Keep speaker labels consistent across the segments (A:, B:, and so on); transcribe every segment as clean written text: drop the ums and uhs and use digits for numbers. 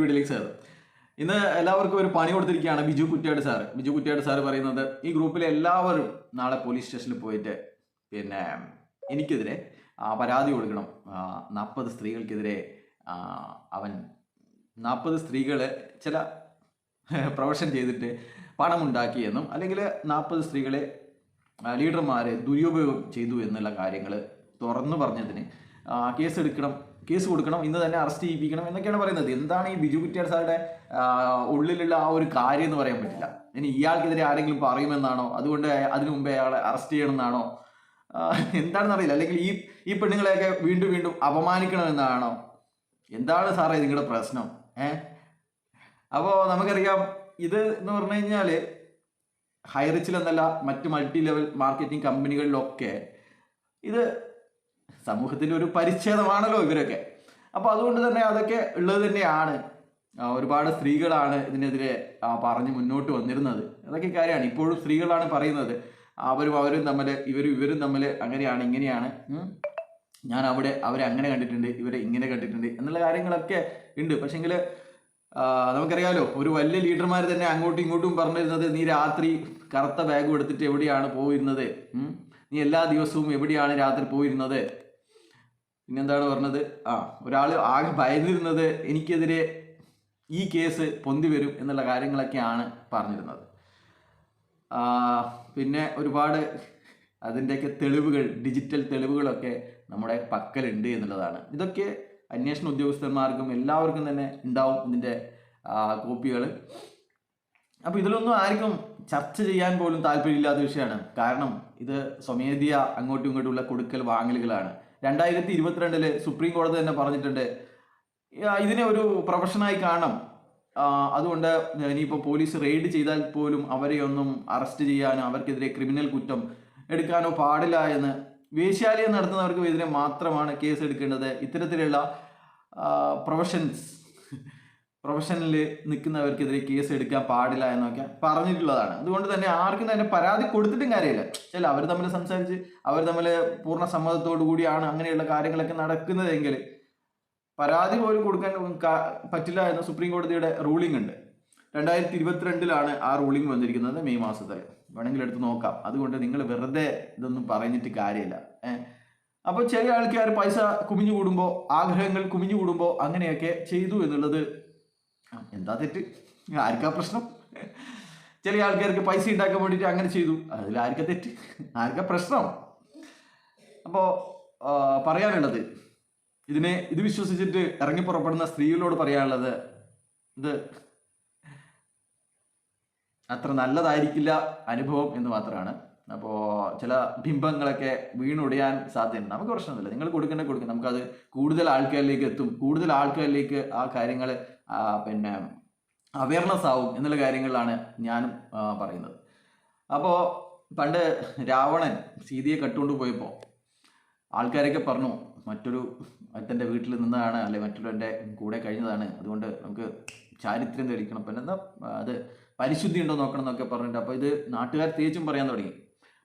A: വീട്ടിലേക്ക് സാർ. ഇന്ന് എല്ലാവർക്കും ഒരു പണി കൊടുത്തിരിക്കുകയാണ് ബിജു കുറ്റ്യാട് സാർ. ബിജു കുറ്റ്യാട് സാർ പറയുന്നത് ഈ ഗ്രൂപ്പിലെ എല്ലാവരും നാളെ പോലീസ് സ്റ്റേഷനിൽ പോയിട്ട് പിന്നെ എനിക്കെതിരെ പരാതി കൊടുക്കണം. 40 സ്ത്രീകൾക്കെതിരെ അവൻ 40 സ്ത്രീകൾ ചില പ്രൊഫഷൻ ചെയ്തിട്ട് പണമുണ്ടാക്കിയെന്നും അല്ലെങ്കിൽ 40 സ്ത്രീകളെ ലീഡർമാർ ദുരുപയോഗം ചെയ്തു എന്നുള്ള കാര്യങ്ങൾ തുറന്നു പറഞ്ഞതിന് കേസ് കൊടുക്കണം, ഇന്ന് തന്നെ അറസ്റ്റ് ചെയ്യിപ്പിക്കണം എന്നൊക്കെയാണ് പറയുന്നത്. എന്താണ് ഈ ബിജു കുറ്റ്യാട് സാറുടെ ഉള്ളിലുള്ള ആ ഒരു കാര്യം എന്ന് പറയാൻ പറ്റില്ല. ഇനി ഇയാൾക്കെതിരെ ആരെങ്കിലും പറയുമെന്നാണോ, അതുകൊണ്ട് അതിനു മുമ്പേ അയാളെ അറസ്റ്റ് ചെയ്യണമെന്നാണോ, എന്താണെന്ന് അറിയില്ല. അല്ലെങ്കിൽ ഈ പെണ്ണുങ്ങളെയൊക്കെ വീണ്ടും വീണ്ടും അപമാനിക്കണമെന്നാണോ, എന്താണ് സാറേ നിങ്ങളുടെ പ്രശ്നം? അപ്പോൾ നമുക്കറിയാം, ഇത് എന്ന് പറഞ്ഞു കഴിഞ്ഞാൽ ഹൈറിച്ചിലെന്നല്ല മറ്റ് മൾട്ടി ലെവൽ മാർക്കറ്റിംഗ് കമ്പനികളിലൊക്കെ ഇത് സമൂഹത്തിൻ്റെ ഒരു പരിച്ഛേദമാണല്ലോ ഇവരൊക്കെ. അപ്പോൾ അതുകൊണ്ട് തന്നെ അതൊക്കെ ഉള്ളത് തന്നെയാണ്. ഒരുപാട് സ്ത്രീകളാണ് ഇതിനെതിരെ പറഞ്ഞ് മുന്നോട്ട് വന്നിരുന്നത്. അതൊക്കെ കാര്യമാണ്. ഇപ്പോഴും സ്ത്രീകളാണ് പറയുന്നത് അവരും തമ്മിൽ ഇവരും തമ്മിൽ അങ്ങനെയാണ് ഇങ്ങനെയാണ്, ഞാൻ അവരെ അങ്ങനെ കണ്ടിട്ടുണ്ട്, ഇവരെ ഇങ്ങനെ കണ്ടിട്ടുണ്ട് എന്നുള്ള കാര്യങ്ങളൊക്കെ ഉണ്ട്. പക്ഷെങ്കിൽ നമുക്കറിയാലോ, ഒരു വലിയ ലീഡർമാർ തന്നെ അങ്ങോട്ടും ഇങ്ങോട്ടും പറഞ്ഞിരുന്നത് നീ രാത്രി കറുത്ത ബാഗും എടുത്തിട്ട് എവിടെയാണ് പോയിരുന്നത്, നീ എല്ലാ ദിവസവും എവിടെയാണ് രാത്രി പോയിരുന്നത്. പിന്നെന്താണ് പറഞ്ഞത്, ഒരാൾ ആകെ ഭയന്നിരുന്നത് എനിക്കെതിരെ ഈ കേസ് പൊന്തി വരും എന്നുള്ള കാര്യങ്ങളൊക്കെയാണ് പറഞ്ഞിരുന്നത്. പിന്നെ ഒരുപാട് അതിൻ്റെയൊക്കെ തെളിവുകൾ, ഡിജിറ്റൽ തെളിവുകളൊക്കെ നമ്മുടെ പക്കലുണ്ട് എന്നുള്ളതാണ്. ഇതൊക്കെ അന്വേഷണ ഉദ്യോഗസ്ഥന്മാർക്കും എല്ലാവർക്കും തന്നെ ഉണ്ടാവും ഇതിൻ്റെ കോപ്പികൾ. അപ്പോൾ ഇതിലൊന്നും ആർക്കും ചർച്ച ചെയ്യാൻ പോലും താല്പര്യമില്ലാത്ത വിഷയമാണ്. കാരണം ഇത് സ്വമേധയ അങ്ങോട്ടും ഇങ്ങോട്ടുമുള്ള കൊടുക്കൽ വാങ്ങലുകളാണ്. 2022 സുപ്രീം കോടതി തന്നെ പറഞ്ഞിട്ടുണ്ട് ഇതിനെ ഒരു പ്രൊഫഷനായി കാണണം. അതുകൊണ്ട് ഇനിയിപ്പോൾ പോലീസ് റെയ്ഡ് ചെയ്താൽ പോലും അവരെയൊന്നും അറസ്റ്റ് ചെയ്യാനോ അവർക്കെതിരെ ക്രിമിനൽ കുറ്റം എടുക്കാനോ പാടില്ല എന്ന്. വേശ്യാലയം നടത്തുന്നവർക്ക് എതിരെ മാത്രമാണ് കേസ് എടുക്കേണ്ടത്. ഇത്തരത്തിലുള്ള പ്രൊഫഷനിൽ നിൽക്കുന്നവർക്കെതിരെ കേസ് എടുക്കാൻ പാടില്ല എന്നൊക്കെ പറഞ്ഞിട്ടുള്ളതാണ്. അതുകൊണ്ട് തന്നെ ആർക്കും തന്നെ പരാതി കൊടുത്തിട്ടും കാര്യമില്ല. അവർ തമ്മിൽ സംസാരിച്ച് അവർ തമ്മിൽ പൂർണ്ണ സമ്മതത്തോടു കൂടിയാണ് അങ്ങനെയുള്ള കാര്യങ്ങളൊക്കെ നടക്കുന്നതെങ്കിൽ പരാതി പോലും കൊടുക്കാൻ പറ്റില്ല എന്ന് സുപ്രീം കോടതിയുടെ റൂളിംഗ് ഉണ്ട്. 2022 ആ റൂളിംഗ് വന്നിരിക്കുന്നത്, മെയ് മാസത്തിൽ. വേണമെങ്കിൽ എടുത്ത് നോക്കാം. അതുകൊണ്ട് നിങ്ങൾ വെറുതെ ഇതൊന്നും പറഞ്ഞിട്ട് കാര്യമില്ല. അപ്പോൾ ചില ആൾക്കാർ പൈസ കുമിഞ്ഞു കൂടുമ്പോൾ, ആഗ്രഹങ്ങൾ കുമിഞ്ഞു കൂടുമ്പോൾ അങ്ങനെയൊക്കെ ചെയ്തു എന്നുള്ളത് എന്താ തെറ്റ്? ആർക്കാ പ്രശ്നം? ചില ആൾക്കാർക്ക് പൈസ ഉണ്ടാക്കാൻ വേണ്ടിയിട്ട് അങ്ങനെ ചെയ്തു, അതിൽ ആർക്കാ തെറ്റ്? ആർക്കാ പ്രശ്നം? അപ്പോൾ പറയാനുള്ളത്, ഇത് വിശ്വസിച്ചിട്ട് ഇറങ്ങി പുറപ്പെടുന്ന സ്ത്രീകളോട് പറയാനുള്ളത്, ഇത് അത്ര നല്ലതായിരിക്കില്ല അനുഭവം എന്ന് മാത്രമാണ്. അപ്പോൾ ചില ബിംബങ്ങളൊക്കെ വീണൊടിയാൻ സാധ്യതയുണ്ട്. നമുക്ക് പ്രശ്നമൊന്നുമില്ല, നിങ്ങൾ കൊടുക്കണം. നമുക്കത് കൂടുതൽ ആൾക്കാരിലേക്ക് എത്തും, കൂടുതൽ ആൾക്കാരിലേക്ക് ആ കാര്യങ്ങൾ പിന്നെ അവയർനെസ് ആവും എന്നുള്ള കാര്യങ്ങളിലാണ് ഞാനും പറയുന്നത്. അപ്പോൾ പണ്ട് രാവണൻ സീതയെ കട്ടുകൊണ്ട് പോയപ്പോൾ ആൾക്കാരൊക്കെ പറഞ്ഞു മറ്റൻ്റെ വീട്ടിൽ നിന്നതാണ്, അല്ലെ മറ്റുള്ളവൻ്റെ കൂടെ കഴിഞ്ഞതാണ്, അതുകൊണ്ട് നമുക്ക് ചാരിത്രം തെളിയിക്കണം, പിന്നെ എന്താ അത് പരിശുദ്ധി ഉണ്ടോ നോക്കണം എന്നൊക്കെ പറഞ്ഞിട്ട്. അപ്പോൾ ഇത് നാട്ടുകാർ തേച്ചും പറയാൻ തുടങ്ങി.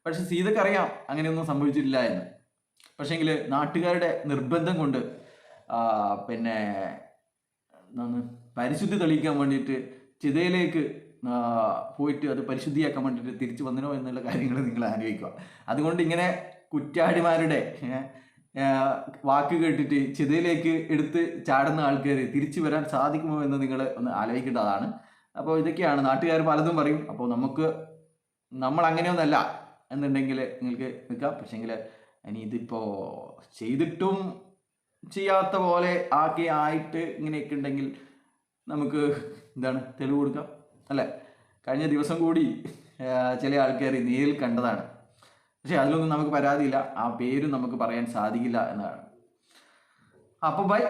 A: പക്ഷെ സീതക്കറിയാം അങ്ങനെയൊന്നും സംഭവിച്ചിട്ടില്ല എന്ന്. പക്ഷേങ്കിൽ നാട്ടുകാരുടെ നിർബന്ധം കൊണ്ട് പിന്നെ പരിശുദ്ധി തെളിയിക്കാൻ വേണ്ടിയിട്ട് ചിതയിലേക്ക് പോയിട്ട് അത് പരിശുദ്ധിയാക്കാൻ വേണ്ടിയിട്ട് തിരിച്ചു വന്നോ എന്നുള്ള കാര്യങ്ങൾ നിങ്ങൾ ആലോചിക്കുക. അതുകൊണ്ട് ഇങ്ങനെ കുറ്റാടിമാരുടെ വാക്ക് കേട്ടിട്ട് ചിതയിലേക്ക് എടുത്ത് ചാടുന്ന ആൾക്കാർ തിരിച്ചു വരാൻ സാധിക്കുമോ എന്ന് നിങ്ങൾ ഒന്ന് ആലോചിക്കേണ്ടതാണ്. അപ്പോൾ ഇതൊക്കെയാണ് നാട്ടുകാർ പലതും പറയും. അപ്പോൾ നമ്മൾ അങ്ങനെയൊന്നല്ല എന്നുണ്ടെങ്കിൽ നിങ്ങൾക്ക് നിൽക്കാം. പക്ഷേങ്കിൽ ഇനി ഇതിപ്പോൾ ചെയ്തിട്ടും ചെയ്യാത്ത പോലെ ആയിട്ട് ഇങ്ങനെയൊക്കെ ഉണ്ടെങ്കിൽ നമുക്ക് തെളിവ് കൊടുക്കാം, അല്ലേ? കഴിഞ്ഞ ദിവസം കൂടി ചില ആൾക്കാർ നേരിൽ കണ്ടതാണ്. പക്ഷെ അതിലൊന്നും നമുക്ക് പരാതിയില്ല, ആ പേരും നമുക്ക് പറയാൻ സാധിക്കില്ല എന്നതാണ്. അപ്പോൾ ബൈ.